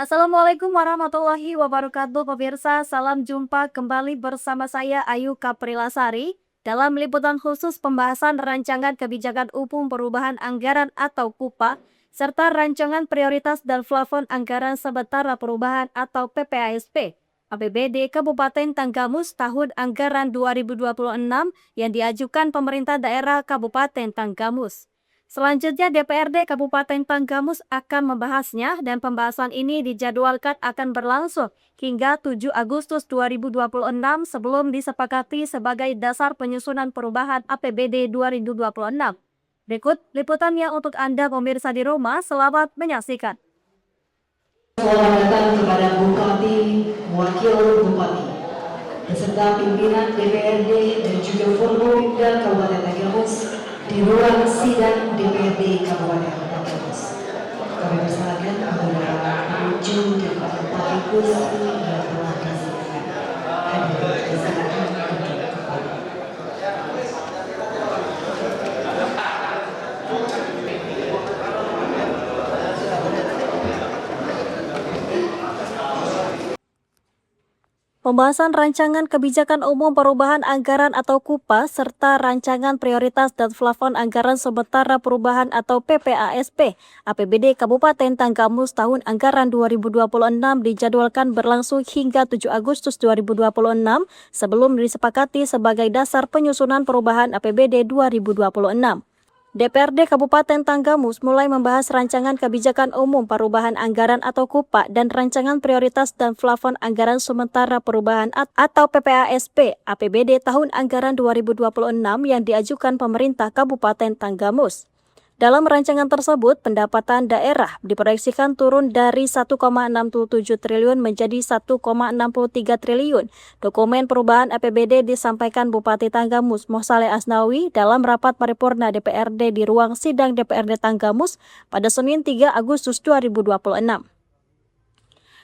Assalamualaikum warahmatullahi wabarakatuh pemirsa, salam jumpa kembali bersama saya Ayu Kaprilasari dalam liputan khusus pembahasan Rancangan Kebijakan Umum Perubahan Anggaran atau KUPA serta Rancangan Prioritas dan Plafon Anggaran Sementara Perubahan atau PPASP APBD Kabupaten Tanggamus tahun anggaran 2026 yang diajukan pemerintah daerah Kabupaten Tanggamus. Selanjutnya DPRD Kabupaten Tanggamus akan membahasnya dan pembahasan ini dijadwalkan akan berlangsung hingga 7 Agustus 2026 sebelum disepakati sebagai dasar penyusunan perubahan APBD 2026. Berikut liputannya untuk Anda pemirsa di rumah, selamat menyaksikan. Selamat datang kepada Bupati, Wakil Bupati, beserta pimpinan DPRD dan juga Forkopimda Kabupaten Tanggamus di ruang sidang DPRD Kabupaten Tanggamus. Kami persilakan kepada pengunjung dan Bupati kursi yang telah disediakan. Hadir, silakan duduk kembali. Pembahasan Rancangan Kebijakan Umum Perubahan Anggaran atau KUPA serta Rancangan Prioritas dan Plafon Anggaran Sementara Perubahan atau PPASP APBD Kabupaten Tanggamus tahun anggaran 2026 dijadwalkan berlangsung hingga 7 Agustus 2026 sebelum disepakati sebagai dasar penyusunan perubahan APBD 2026. DPRD Kabupaten Tanggamus mulai membahas Rancangan Kebijakan Umum Perubahan Anggaran atau KUPA dan Rancangan Prioritas dan Plafon Anggaran Sementara Perubahan atau PPASP APBD tahun anggaran 2026 yang diajukan pemerintah Kabupaten Tanggamus. Dalam rancangan tersebut, pendapatan daerah diproyeksikan turun dari 1,67 triliun menjadi 1,63 triliun. Dokumen perubahan APBD disampaikan Bupati Tanggamus Mohsaleh Asnawi dalam rapat paripurna DPRD di ruang sidang DPRD Tanggamus pada Senin 3 Agustus 2026.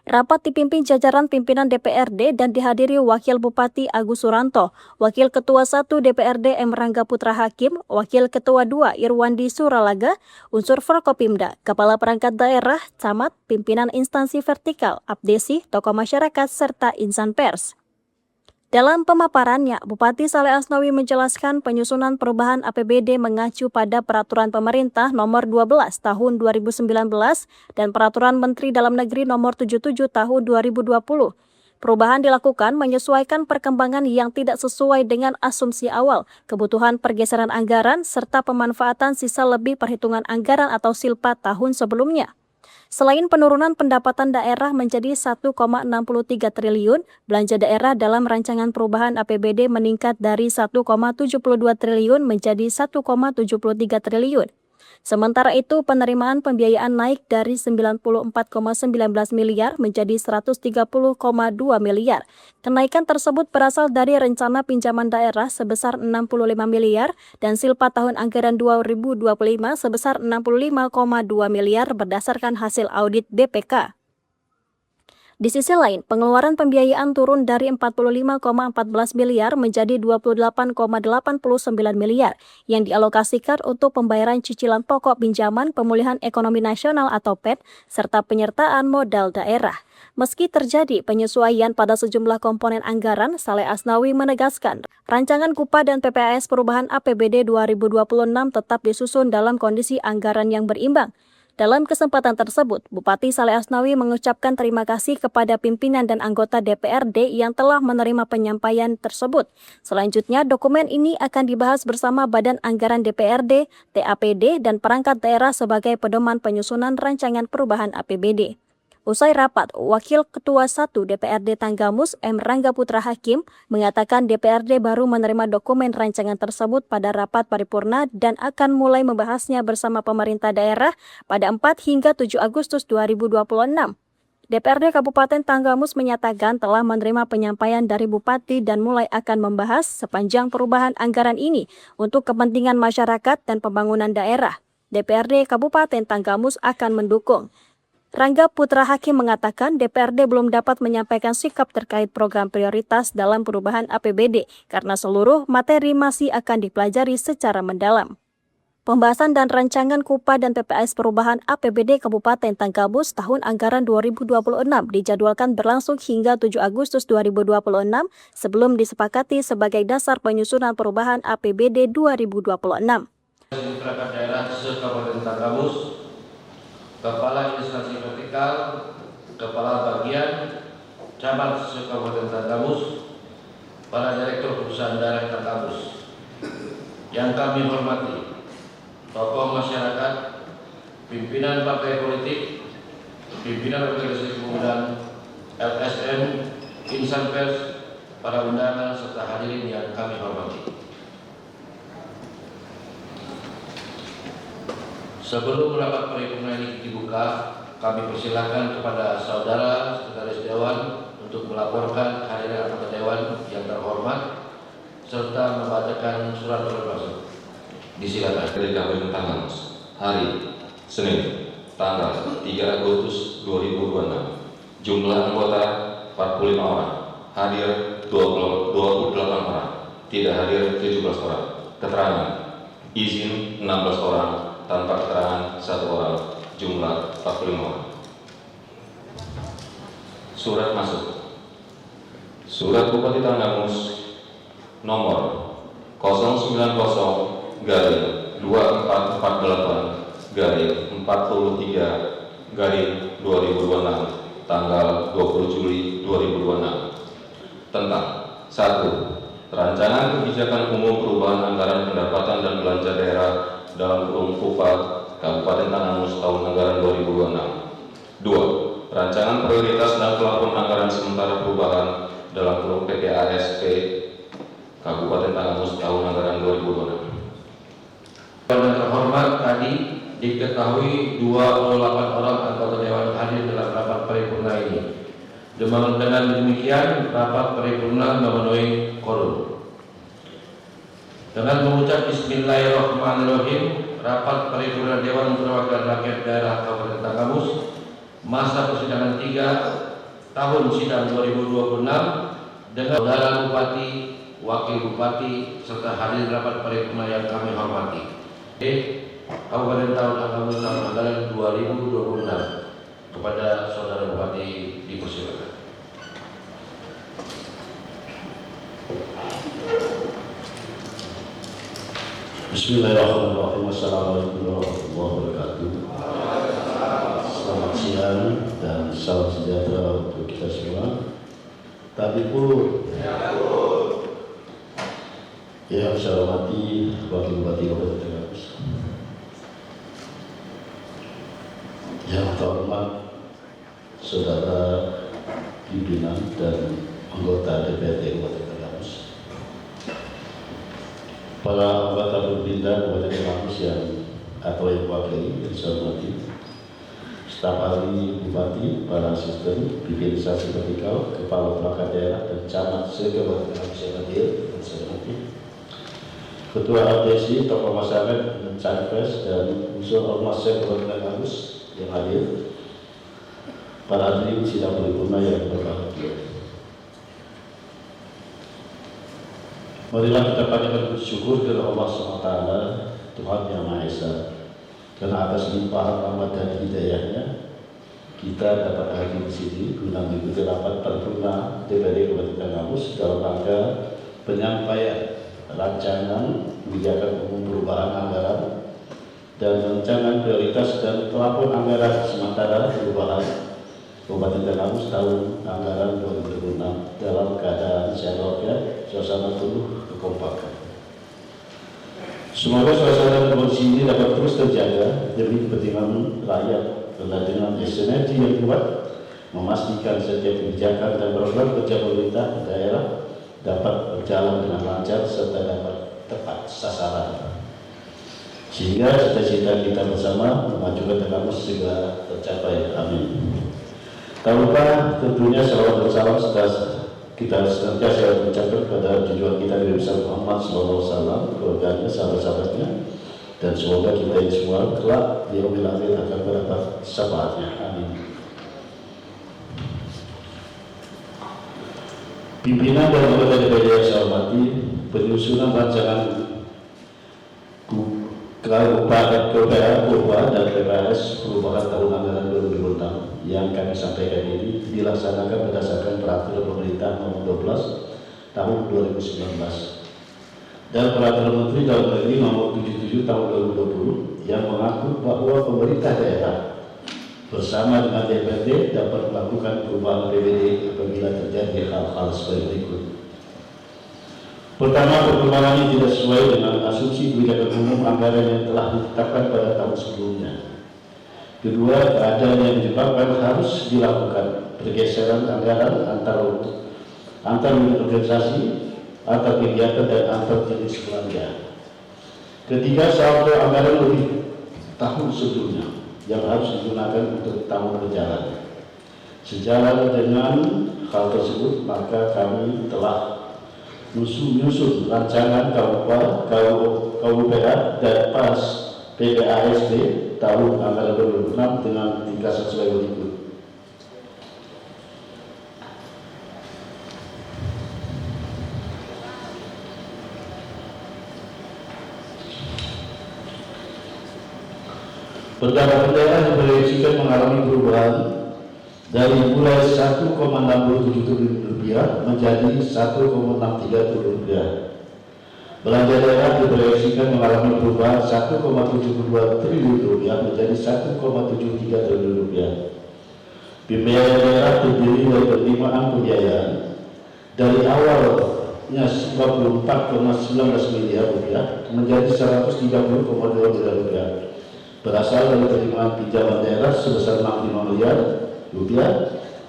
Rapat dipimpin jajaran pimpinan DPRD dan dihadiri Wakil Bupati Agus Suranto, Wakil Ketua 1 DPRD M. Rangga Putra Hakim, Wakil Ketua 2 Irwandi Suralaga, unsur Forkopimda, Kepala Perangkat Daerah, Camat, pimpinan instansi vertikal, abdesi, tokoh masyarakat, serta insan pers. Dalam pemaparannya, Bupati Saleh Asnawi menjelaskan penyusunan perubahan APBD mengacu pada Peraturan Pemerintah Nomor 12 Tahun 2019 dan Peraturan Menteri Dalam Negeri Nomor 77 Tahun 2020. Perubahan dilakukan menyesuaikan perkembangan yang tidak sesuai dengan asumsi awal, kebutuhan pergeseran anggaran, serta pemanfaatan sisa lebih perhitungan anggaran atau SILPA tahun sebelumnya. Selain penurunan pendapatan daerah menjadi 1,63 triliun, belanja daerah dalam rancangan perubahan APBD meningkat dari 1,72 triliun menjadi 1,73 triliun. Sementara itu, penerimaan pembiayaan naik dari 94,19 miliar menjadi 130,2 miliar. Kenaikan tersebut berasal dari rencana pinjaman daerah sebesar 65 miliar dan SILPA tahun anggaran 2025 sebesar 65,2 miliar berdasarkan hasil audit BPK. Di sisi lain, pengeluaran pembiayaan turun dari 45,14 miliar menjadi 28,89 miliar yang dialokasikan untuk pembayaran cicilan pokok pinjaman pemulihan ekonomi nasional atau PEP serta penyertaan modal daerah. Meski terjadi penyesuaian pada sejumlah komponen anggaran, Saleh Asnawi menegaskan, rancangan KUPA dan PPAS perubahan APBD 2026 tetap disusun dalam kondisi anggaran yang berimbang. Dalam kesempatan tersebut, Bupati Saleh Asnawi mengucapkan terima kasih kepada pimpinan dan anggota DPRD yang telah menerima penyampaian tersebut. Selanjutnya, dokumen ini akan dibahas bersama Badan Anggaran DPRD, TAPD, dan perangkat daerah sebagai pedoman penyusunan rancangan perubahan APBD. Usai rapat, Wakil Ketua 1 DPRD Tanggamus M. Rangga Putra Hakim mengatakan DPRD baru menerima dokumen rancangan tersebut pada rapat paripurna dan akan mulai membahasnya bersama pemerintah daerah pada 4 hingga 7 Agustus 2026. DPRD Kabupaten Tanggamus menyatakan telah menerima penyampaian dari Bupati dan mulai akan membahas sepanjang perubahan anggaran ini untuk kepentingan masyarakat dan pembangunan daerah. DPRD Kabupaten Tanggamus akan mendukung. Rangga Putra Hakim mengatakan DPRD belum dapat menyampaikan sikap terkait program prioritas dalam perubahan APBD karena seluruh materi masih akan dipelajari secara mendalam. Pembahasan dan rancangan KUPA dan PPAS perubahan APBD Kabupaten Tanggamus tahun anggaran 2026 dijadwalkan berlangsung hingga 7 Agustus 2026 sebelum disepakati sebagai dasar penyusunan perubahan APBD 2026. Perangkat daerah se-Kabupaten Tanggamus, Kepala Instansi Vertikal, Kepala Bagian, Camat se-Kabupaten Tanggamus, para Direktur Perusahaan Daerah Tanggamus. Yang kami hormati, tokoh masyarakat, pimpinan partai politik, pimpinan organisasi pemuda, LSM, insan pers, para undangan serta hadirin yang kami hormati. Sebelum rapat paripurna ini dibuka, kami persilakan kepada saudara Sekretaris Dewan untuk melaporkan kehadiran anggota Dewan yang terhormat serta membacakan surat terima. Disilakan. Dari Kabupaten Tanggamus, hari Senin, tanggal 3 Agustus 2026. Jumlah anggota 45 orang, hadir 28 orang, tidak hadir 17 orang. Keterangan, izin 16 orang, tanpa keterangan 1 orang, jumlah 45 orang. Surat masuk. Surat Bupati Tanggamus nomor 090 garing 2448 garing 43 garing 2026 tanggal 20 Juli 2026 tentang 1. Rancangan kebijakan umum perubahan anggaran pendapatan dan belanja daerah dalam kurung KUPA Kabupaten Tanggamus tahun anggaran 2026. 2. Rancangan prioritas dan plafon anggaran sementara perubahan dalam kurung PPASP Kabupaten Tanggamus tahun anggaran 2026. Yang terhormat, tadi diketahui 28 orang anggota Dewan hadir dalam rapat paripurna ini. Dengan demikian, rapat paripurna memenuhi quorum. Dengan mengucap Bismillahirrahmanirrahim, rapat paripurna Dewan Perwakilan Rakyat Daerah Kabupaten Tanggamus masa persidangan 3 tahun sidang 2026 dengan saudara Bupati, Wakil Bupati serta hadir rapat paripurna yang kami hormati. Kabupaten Tanggamus tahun anggaran 2026. Kepada saudara Bupati dipersilakan. Bismillahirrahmanirrahim. Assalamualaikum warahmatullahi wabarakatuh. Selamat siang dan salam sejahtera untuk kita semua. Tabipur. Yang saya hormati Wakil Bupati Kabupaten Tanggamus, yang terhormat saudara pimpinan dan anggota DPRD Kabupaten Tanggamus, para anggota pemerintah Kabupaten Tanggamus yang mewakili yang saya hormati, staf ahli bupati, para asisten, pimpinan instansi vertikal, kepala perangkat daerah dan camat se-Kabupaten Tanggamus yang hadir yang saya hormati, Ketua APSI, tokoh masyarakat dan Campres dan unsur ormas Kabupaten Tanggamus yang hadir, para hadirin sidang paripurna yang berbahagia. Marilah kita panjatkan bersyukur kepada Allah SWT, Tuhan Yang Maha Esa, karena atas limpahan rahmat dan hidayahnya kita dapat hadir di sini guna mengikuti rapat paripurna DPRD Kabupaten Tanggamus dalam rangka penyampaian rancangan kebijakan umum perubahan anggaran dan rancangan prioritas dan plafon anggaran sementara perubahan Kabupaten Tanggamus tahun anggaran 2026 dalam keadaan sehat suasana penuh kekompakan. Semoga suasana kondisi ini dapat terus terjaga demi kepentingan rakyat karena dengan sinergi yang kuat memastikan setiap kebijakan dan program kerja pemerintah daerah dapat berjalan dengan lancar serta dapat tepat sasaran, sehingga cita-cita kita bersama memajukan Tanggamus segera tercapai. Amin. Tak lupa tentunya salawat dan salam kita senantiasa mengucapkan kepada junjungan kita Nabi besar Muhammad SAW, keluarganya, sahabat-sahabatnya, dan semoga kita ini semua kelak di yaumil akhir akan mendapat syafaatnya. Amin. Pimpinan dan anggota DPRD yang saya hormati, penyusunan rancangan KPA dan PPAS perubahan tahun anggaran 2006 yang kami sampaikan ini dilaksanakan berdasarkan peraturan pemerintah nomor 12 tahun 2019 dan peraturan Menteri Dalam Negeri nomor 77 tahun 2020 yang mengatur bahwa pemerintah daerah bersama dengan DPRD dapat melakukan perubahan APBD apabila terjadi hal-hal sebagai berikut. Pertama, perkembangan ini tidak sesuai dengan asumsi kebijakan umum anggaran yang telah ditetapkan pada tahun sebelumnya. Kedua, keadaan yang menyebabkan harus dilakukan pergeseran anggaran antar unit organisasi, antar kegiatan dan antar jenis belanja. Ketiga, saldo anggaran lebih tahun sebelumnya yang harus digunakan untuk tahun berjalan. Sejalan dengan hal tersebut, maka kami telah menyusun rancangan KUPA dan PAS PPASB tahun anggaran 2006 dengan ringkasan sebagai berikut. Pendapatan daerah diproyeksikan mengalami perubahan dari mulai 1,67 triliun rupiah menjadi 1,63 triliun rupiah. Belanja daerah diproyeksikan mengalami perubahan 1,72 triliun rupiah menjadi 1,73 triliun rupiah. Pembiayaan daerah terdiri dari penerimaan pembiayaan dari awalnya 94,19 miliar rupiah menjadi 130,2 miliar rupiah. Berasal dari penerimaan pinjaman daerah sebesar 65 miliar rupiah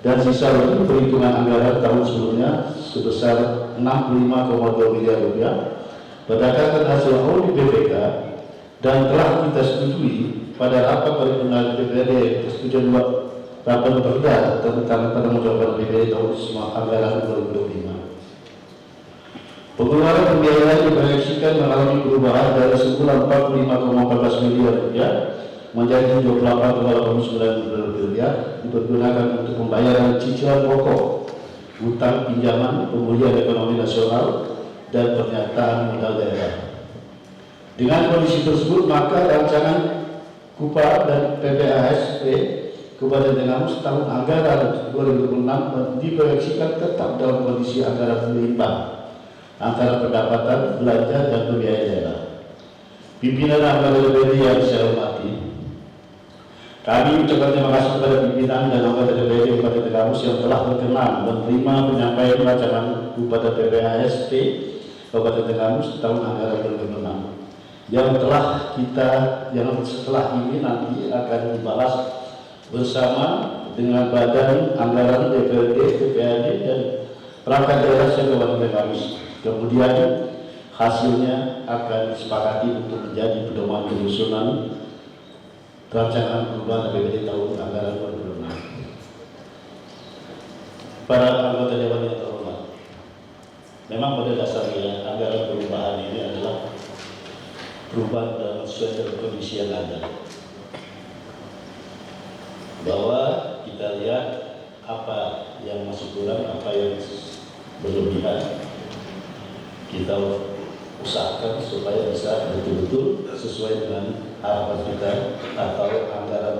dan sisa lagi perhitungan anggaran tahun sebelumnya sebesar 65,2 miliar rupiah berdasarkan hasil audit BPK dan telah kita setujui pada rapat paripurna DPRD persetujuan rapat perda tentang penanggulangan APBD tahun anggaran 2025. Pengeluaran pembiayaan diproyeksikan mengalami perubahan dari semula 45,14 miliar rupiah menjadi 28,89 miliar rupiah dipergunakan untuk pembayaran cicilan pokok, hutang pinjaman, pemulihan ekonomi nasional, dan pernyataan modal daerah. Dengan kondisi tersebut, maka rancangan KUPA dan PPASB Kabupaten Tenggamus tahun anggaran 2006 diproyeksikan tetap dalam kondisi anggaran berimbang antara pendapatan, belanja, dan pembiayaan daerah. Pimpinan anggota DPRD yang saya hormati, kami ucapkan terima kasih kepada pimpinan dan anggota DPRD Kabupaten Tenggamus yang telah berkenan menerima penyampaian rancangan KUPA PPASB Kabupaten Tenggamus tahun anggaran 2006 yang setelah ini nanti akan dibahas bersama dengan Badan Anggaran DPRD, DPRD, dan perangkat daerah Kabupaten Tenggamus. Kemudian hasilnya akan disepakati untuk menjadi pedoman penyusunan rancangan perubahan APBD tahun anggaran 2006. Para anggota Dewan yang terhormat, memang pada dasarnya anggaran perubahan ini adalah perubahan dalam sesuai dengan kondisi yang ada. Bahwa kita lihat apa yang masih kurang, apa yang berlebihan, kita usahakan supaya bisa betul-betul sesuai dengan harapan kita atau anggaran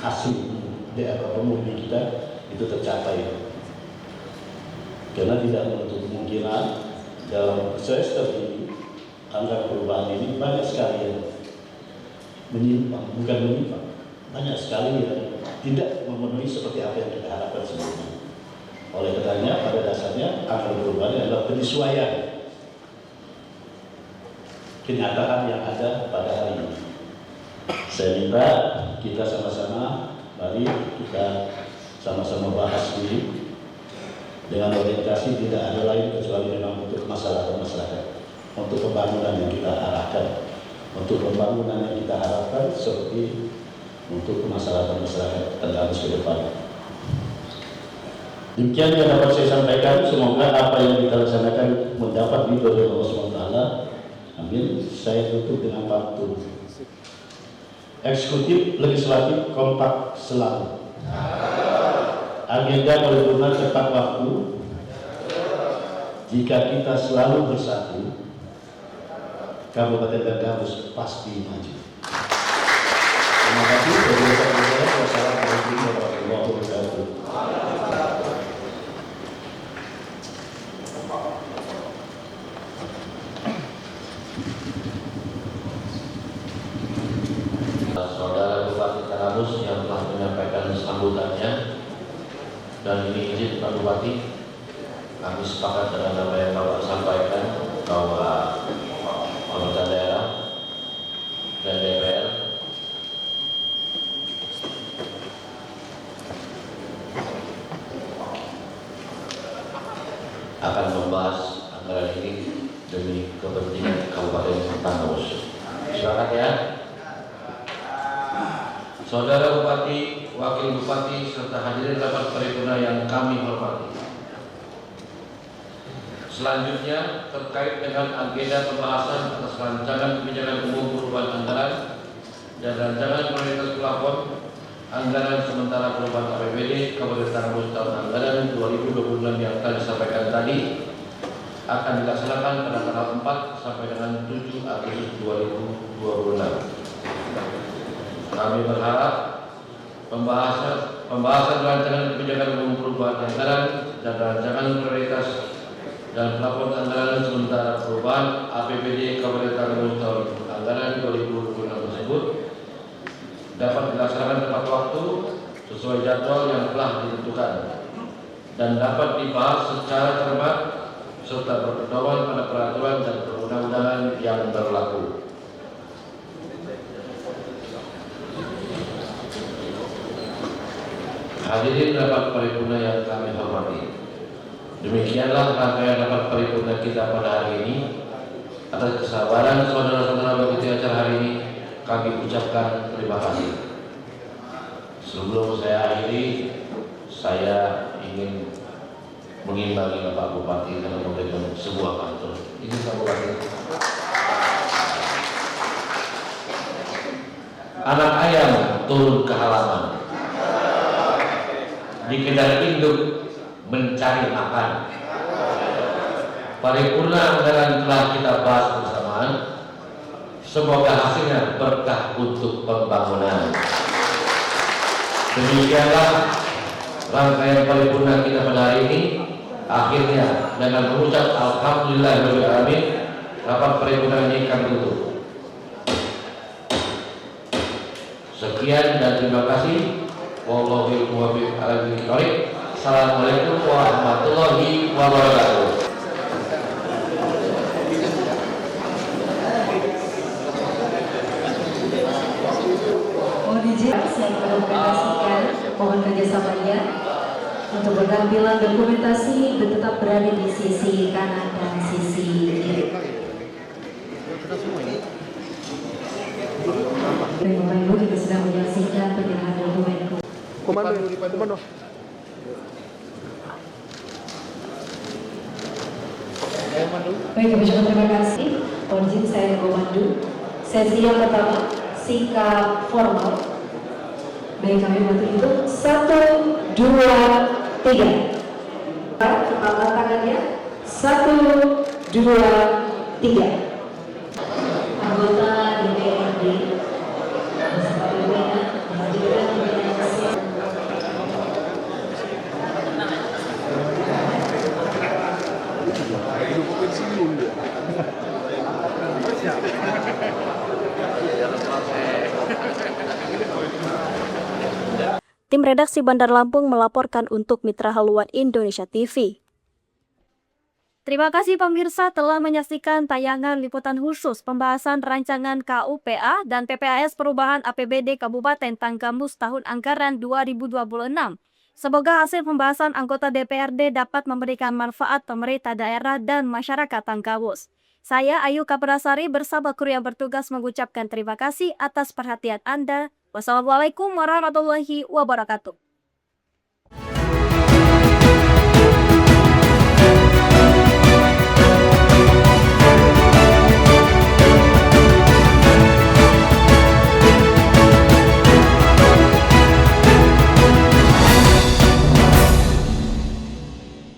asli pemurni kita itu tercapai. Karena tidak menutup kemungkinan dalam semester ini anggaran perubahan ini banyak sekali yang menyimpang, banyak sekali yang tidak memenuhi seperti apa yang kita harapkan sebelumnya. Oleh karenanya pada dasarnya anggaran perubahan adalah penyesuaian kenyataan yang ada pada hari ini. Saya minta kita sama-sama, mari kita sama-sama bahas ini dengan orientasi tidak ada lain kecuali memang untuk masyarakat, untuk pembangunan yang kita arahkan, untuk pembangunan yang kita harapkan seperti untuk masyarakat Tenggamus ke depan. Demikian yang dapat saya sampaikan. Semoga apa yang kita laksanakan mendapat ridho dari Allah SWT. Amin. Saya tutup dengan pantun. Eksekutif legislatif kompak selalu. Agenda paripurna tepat waktu. Jika kita selalu bersatu, Kabupaten Tanggamus pasti maju. Terima kasih. Wassalamualaikum warahmatullahi wabarakatuh. Saudara Bupati Tanggamus yang telah menyampaikan sambutannya, dan ini izin Pak Bupati, kami sepakat dengan apa yang Bapak sampaikan bahwa pemerintah daerah dan DPR akan membahas anggaran ini demi kepentingan Kabupaten Tanggamus. Silakan ya. Saudara Bupati, Wakil Bupati, serta hadirin rapat paripurna yang kami hormati. Selanjutnya, terkait dengan agenda pembahasan atas rancangan kebijakan umum perubahan anggaran dan rancangan prioritas plafon anggaran sementara perubahan APBD Kabupaten Tanggamus tahun anggaran 2026 yang telah disampaikan tadi akan dilaksanakan pada tanggal 4 sampai dengan 7 Agustus 2026. Kami berharap pembahasan rancangan kebijakan umum perubahan anggaran dan rancangan prioritas dan plafon anggaran sementara perubahan APBD Kabupaten Tanggamus tahun anggaran 2026 tersebut dapat dilaksanakan tepat waktu sesuai jadwal yang telah ditentukan dan dapat dibahas secara cermat serta berpedoman pada peraturan dan perundang-undangan yang berlaku. Hadirin rapat paripurna yang kami hormati, demikianlah rangkaian rapat paripurna kita pada hari ini. Atas kesabaran saudara-saudara mengikuti acara hari ini, kami ucapkan terima kasih. Sebelum saya akhiri, saya ingin mengimbangi Bapak Bupati dalam memberikan sebuah pantun. Ini Pak Bupati. Anak ayam turun ke halaman, dikejar induk mencari makan. Paripurna anggaran telah kita bahas bersamaan. Semoga hasilnya berkah untuk pembangunan. Demikianlah rangkaian paripurna kita pada hari ini. Akhirnya dengan mengucap alhamdulillahirabbil alamin, rapat paripurna ini kami tutup. Sekian dan terima kasih. Wallahul muwaffiq ala aqwamit. Assalamualaikum warahmatullahi wabarakatuh. Mohon izin saya dokumentasikan, mohon kerjasamanya untuk pengambilan dokumentasi tetap berada di sisi kanan dan sisi kiri. Bapak Ibu kita sedang menyaksikan penyerahan dokumen. Komando. Baik, kami ucapkan terima kasih. Mohon izin saya memandu sesi yang pertama, singkat formal. Baik, kami bantu itu 1, 2, 3. Kita angkat tangannya. 1, 2, 3. Anggota DPRD beserta pimpinan menghadirkan pimpinan sesi. Tim redaksi Bandar Lampung melaporkan untuk Mitra Haluan Indonesia TV. Terima kasih pemirsa telah menyaksikan tayangan liputan khusus pembahasan rancangan KUPA dan PPAS perubahan APBD Kabupaten Tanggamus tahun anggaran 2026. Semoga hasil pembahasan anggota DPRD dapat memberikan manfaat pemerintah daerah dan masyarakat Tanggamus. Saya Ayu Kaprasari bersama kru yang bertugas mengucapkan terima kasih atas perhatian Anda. Wassalamualaikum warahmatullahi wabarakatuh.